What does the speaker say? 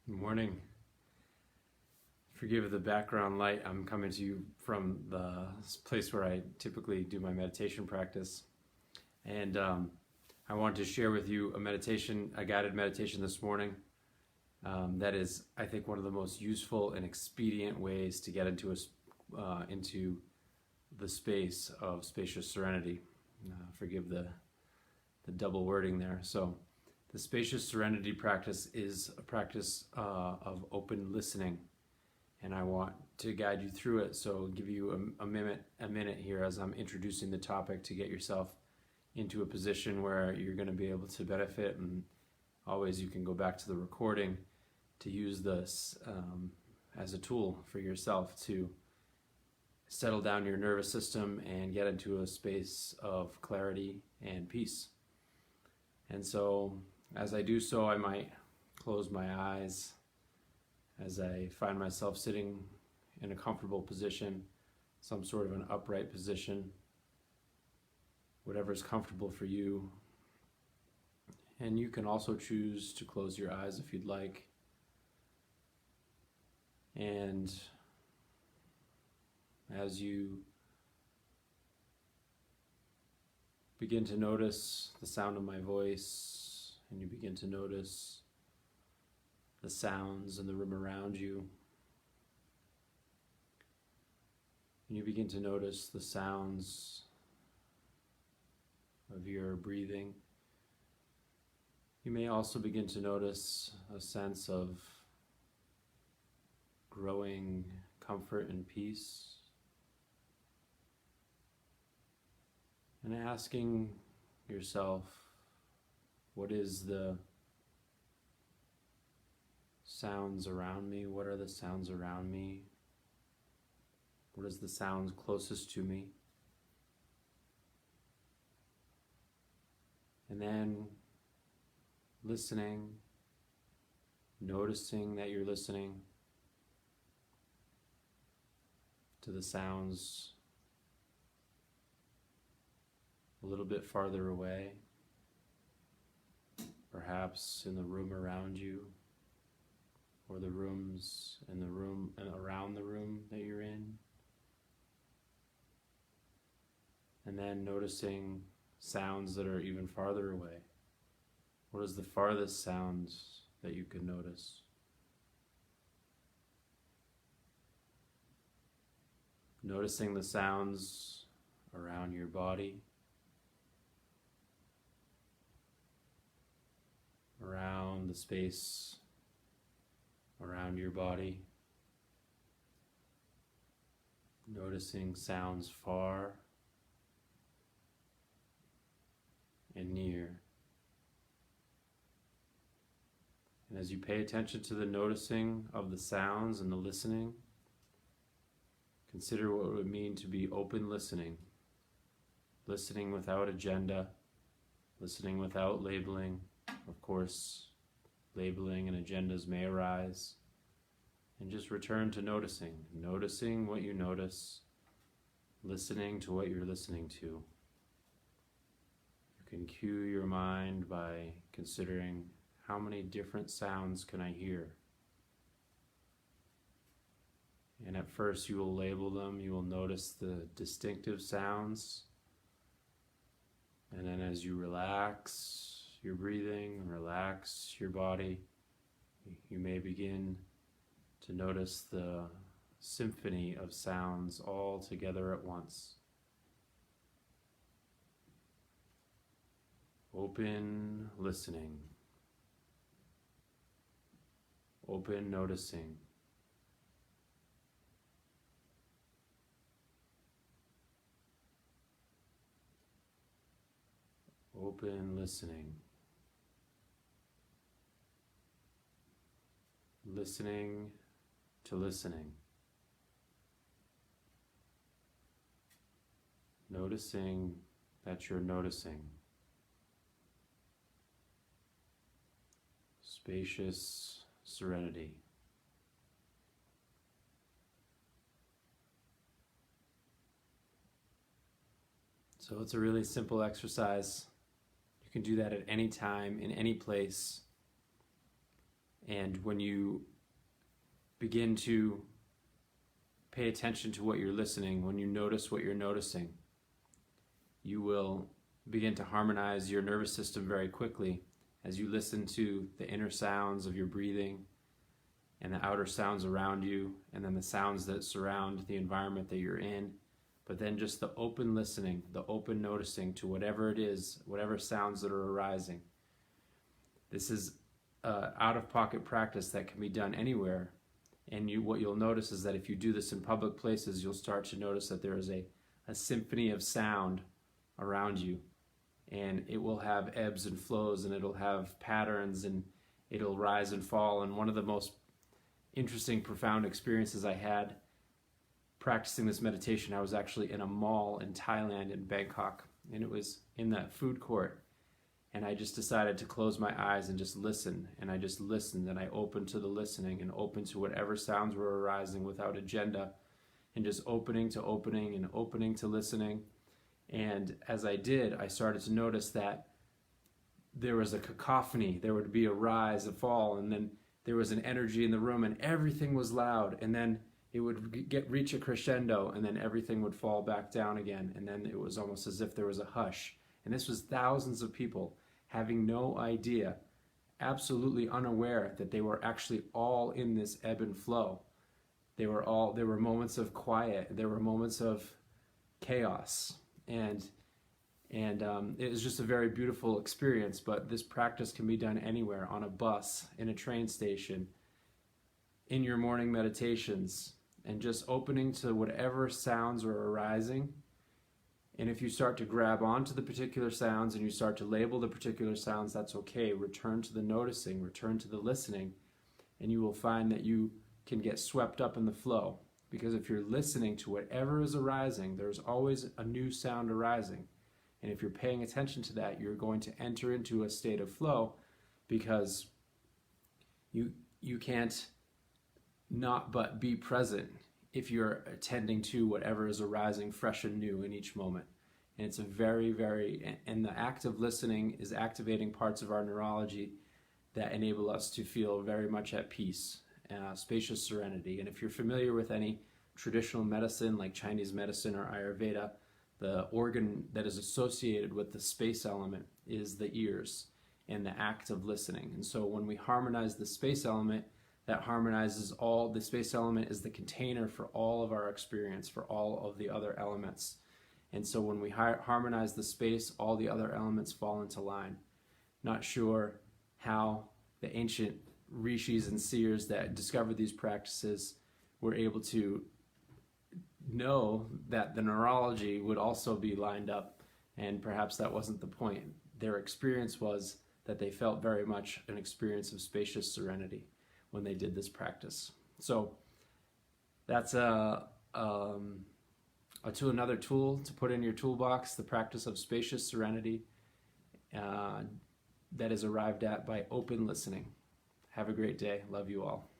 Good morning. Forgive the background light. I'm coming to you from the place where I typically do my meditation practice. And I want to share with you a guided meditation this morning. That is, I think, one of the most useful and expedient ways to get into the space of spacious serenity. Forgive the double wording there. So, the spacious serenity practice is a practice of open listening, and I want to guide you through it. So, I'll give you a minute here as I'm introducing the topic to get yourself into a position where you're going to be able to benefit. And always, you can go back to the recording to use this as a tool for yourself to settle down your nervous system and get into a space of clarity and peace. And so, as I do so, I might close my eyes as I find myself sitting in a comfortable position, some sort of an upright position, whatever is comfortable for you. And you can also choose to close your eyes if you'd like. And as you begin to notice the sound of my voice, and you begin to notice the sounds in the room around you, and you begin to notice the sounds of your breathing, you may also begin to notice a sense of growing comfort and peace, and asking yourself, what is the sounds around me? What are the sounds around me? What is the sounds closest to me? And then listening, noticing that you're listening to the sounds a little bit farther away, perhaps in the room around you, or the rooms in the room and around the room that you're in. And then noticing sounds that are even farther away. What is the farthest sound that you can notice? Noticing the sounds around your body, around the space around your body, noticing sounds far and near. And as you pay attention to the noticing of the sounds and the listening, consider what it would mean to be open listening, listening without agenda, listening without labeling. Of course, labeling and agendas may arise, and just return to noticing what you notice, listening to what you're listening to. You can cue your mind by considering, how many different sounds can I hear? And at first you will label them, you will notice the distinctive sounds, and then as you relax your breathing, relax your body, you may begin to notice the symphony of sounds all together at once. Open listening, open noticing, open listening. Listening to listening. Noticing that you're noticing. Spacious serenity. So it's a really simple exercise. You can do that at any time, in any place. And when you begin to pay attention to what you're listening, when you notice what you're noticing, you will begin to harmonize your nervous system very quickly as you listen to the inner sounds of your breathing and the outer sounds around you, and then the sounds that surround the environment that you're in. But then just the open listening, the open noticing to whatever it is, whatever sounds that are arising. This is out-of-pocket practice that can be done anywhere. And what you'll notice is that if you do this in public places, you'll start to notice that there is a symphony of sound around you. And it will have ebbs and flows, and it'll have patterns, and it'll rise and fall. And one of the most interesting, profound experiences I had practicing this meditation, I was actually in a mall in Thailand, in Bangkok, and it was in that food court. And I just decided to close my eyes and just listen. And I just listened, and I opened to the listening and opened to whatever sounds were arising without agenda, and just opening to opening and opening to listening. And as I did, I started to notice that there was a cacophony. There would be a rise, a fall, and then there was an energy in the room, and everything was loud. And then it would reach a crescendo, and then everything would fall back down again. And then it was almost as if there was a hush. And this was thousands of people having no idea, absolutely unaware that they were actually all in this ebb and flow. There were moments of quiet, there were moments of chaos, and it was just a very beautiful experience. But this practice can be done anywhere, on a bus, in a train station, in your morning meditations, and just opening to whatever sounds are arising. And if you start to grab onto the particular sounds and you start to label the particular sounds, that's okay. Return to the noticing, return to the listening, and you will find that you can get swept up in the flow. Because if you're listening to whatever is arising, there's always a new sound arising. And if you're paying attention to that, you're going to enter into a state of flow, because you can't not but be present if you're attending to whatever is arising fresh and new in each moment. And it's a and the act of listening is activating parts of our neurology that enable us to feel very much at peace, spacious serenity. And if you're familiar with any traditional medicine like Chinese medicine or Ayurveda, the organ that is associated with the space element is the ears and the act of listening. And so when we harmonize the space element, that harmonizes all. The space element is the container for all of our experience, for all of the other elements. And so when we harmonize the space, all the other elements fall into line. Not sure how the ancient rishis and seers that discovered these practices were able to know that the neurology would also be lined up, and perhaps that wasn't the point. Their experience was that they felt very much an experience of spacious serenity when they did this practice. So that's another tool to put in your toolbox, the practice of spacious serenity that is arrived at by open listening. Have a great day. Love you all.